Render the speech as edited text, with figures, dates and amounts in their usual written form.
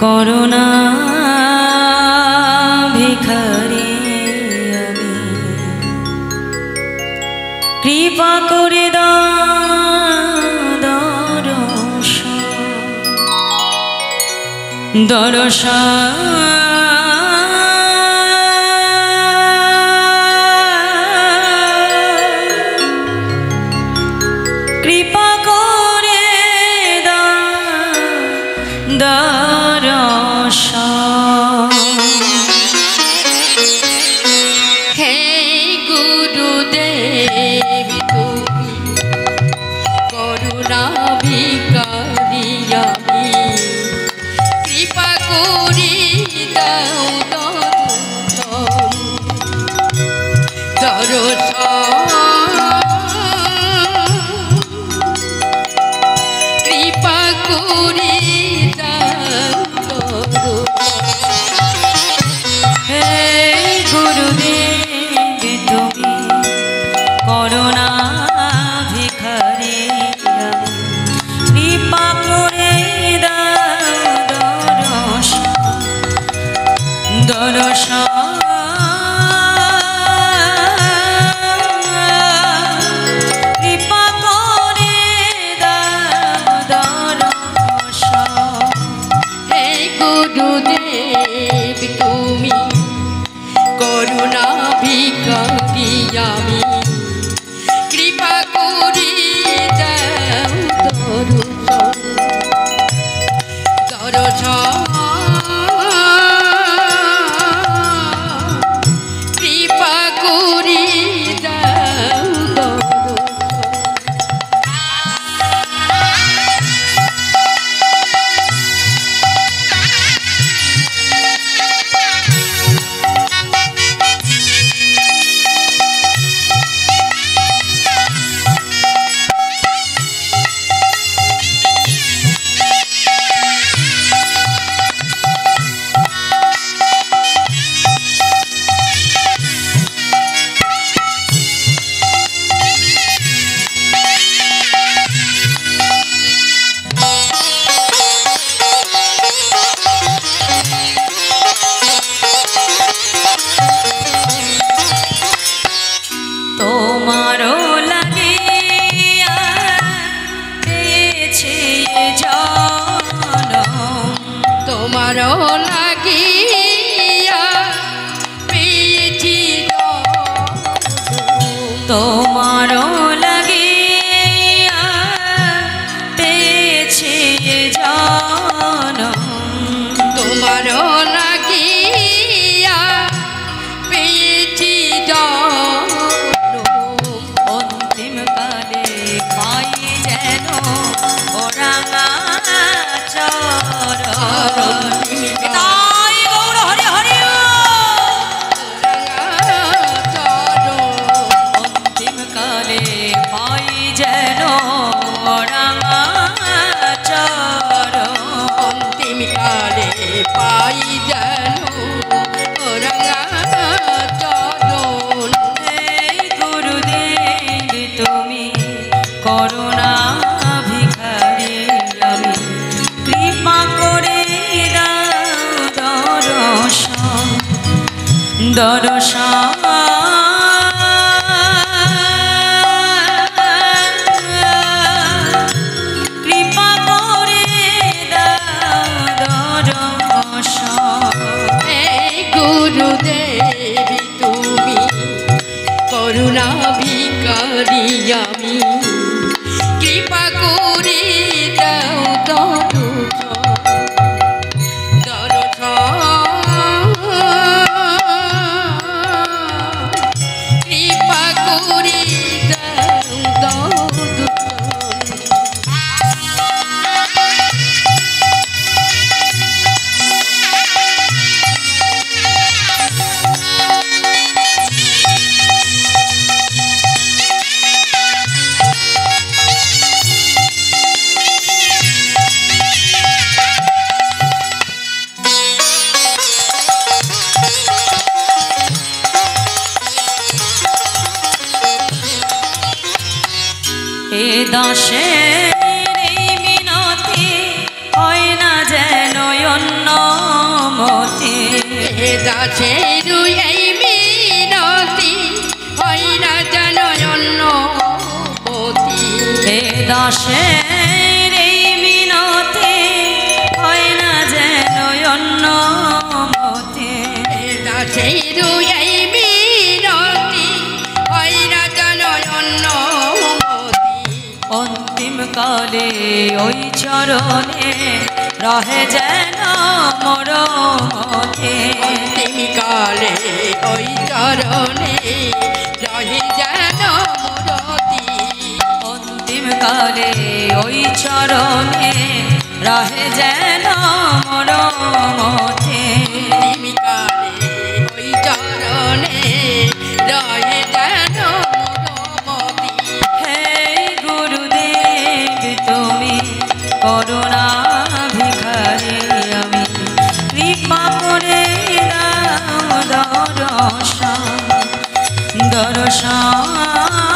করুণা ভিখারি আমি, কৃপা করে দর্শন কৃপা করে দর্শন। হে গুরুদেব তুমি করুণা ভিখারি আমি, কৃপা করি দাও দর্শন। কৃপা করি দাও হে গুরুদেব তুমি করুণা ভিখারি আমি, কৃপা করে দর্শন। কৃপা করে দর্শন। হে গুরুদেব তুমি করুণা ভিখারি আমি, কৃপা করি দাও দর্শন। কৃপা করি দাও তোমারও লাগিয়া পেয়েছে জনম, তোমারও লাগিয়া পেয়েছি তোমারও লাগিয়া পেয়েছে জনম, তোমারও লাগিয়া পেয়েছি অন্তিম কালে পাই যেন ওরাঙা চরণ। তাই গৌর হরি হরি অন্তিম কালে পাই যেন ওরাঙা চরণ। অন্তিম কালে পাই যেন রাঙা চরণ। এই গুরুদেব তুমি করুণা ভিখারি আমি, কৃপা করে দাও দর্শন। কৃপা করে দাও দর্শন। এই গুরুদেব তুমি করুণা ভিখারি আমি, কৃপা করে দাও কৃপা করে দাও এ দাসের এই মিনতি হয় না যেন অন্য দাসের এই মিনতি হয় না যেন অন্যপতি হে দাসের এই মিনতি হয় না যেন অন্যমতি দাসের এই মিনতি হয় না যেন অন্যমতি অন্তিম কালে ওই চরণে রহে যেন মোর মতে অন্তিম কালে ওই চরণে রহে যেন মুরতি অন্তিম কালে ওই চরণে রহে যেন মোর মতে অন্তিম কালে ওই চরণে রহে যেন মুরতি হে গুরুদেব তুমি করুণা ভিখারি আমি কৃপা করে দাও দর্শন দর্শন